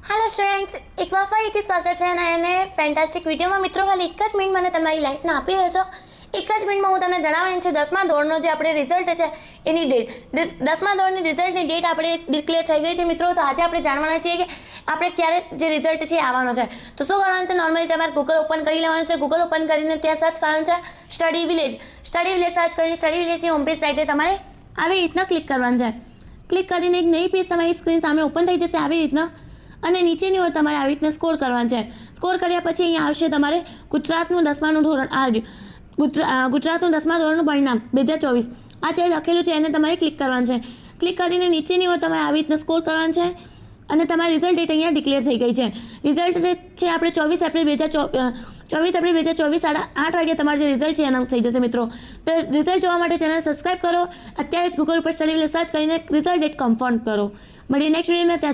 Hello students, एक વાર ફરીથી સ્વાગત છે અને ફેન્ટાસ્ટિક વિડીયોમાં મિત્રો ખાલી એક જ મિનિટ મને તમારી લાઈફને આપી દેજો. એક જ મિનિટમાં હું તમને જણાવવાની છે 10મા ધોરણનો જે આપણે રિઝલ્ટ છે એની ડેટ. 10મા ધોરણની રિઝલ્ટની ડેટ આપણે ડિક્લેર થઈ ગઈ છે મિત્રો. તો આજે આપણે જાણવાના છીએ કે આપણે ક્યારે જે રિઝલ્ટ છે આવવાનો છે. તો શું કરવાનું છે, નોર્મલી તમારે ગૂગલ ઓપન કરી લેવાનું છે. ગૂગલ ઓપન કરીને ત્યાં સર્ચ કરવાનું છે સ્ટડી વિલેજ સર્ચ કરીને સ્ટડી વિલેજની હોમ પેજ સાઇટે તમારે આવી રીતના ક્લિક કરવાનું છે. ક્લિક કરીને એક નવી પેજ તમારી સ્ક્રીન સામે ઓપન થઈ જશે આવી રીતના. અને નીચેની ઓર તમારે આવી રીતના સ્કોર કરવાનું છે. સ્કોર કર્યા પછી અહીંયા આવશે તમારે ગુજરાતનું 10માનું ધોરણ ગુજરાતનું 10મા ધોરણનું પરિણામ 2024 આ જે લખેલું છે એને તમારે ક્લિક કરવાનું છે. ક્લિક કરીને નીચેની ઓર તમારે આવી રીતના સ્કોર કરવાનું છે અને તમારી રિઝલ્ટ ડેટ અહીંયા ડિક્લેર થઈ ગઈ છે. રિઝલ્ટ ડેટ છે આપણે 24 એપ્રિલ 2024 8:30 વાગે તમારું જે રિઝલ્ટ છે એનાઉન્સ થઈ જશે મિત્રો. તો રિઝલ્ટ જોવા માટે ચેનલ સબસ્ક્રાઈબ કરો. અત્યારે જ ગૂગલ ઉપર સ્ટડી વિલેજ સર્ચ કરીને રિઝલ્ટ ડેટ કન્ફર્મ કરો. મળીએ નેક્સ્ટ વિડીયોમાં.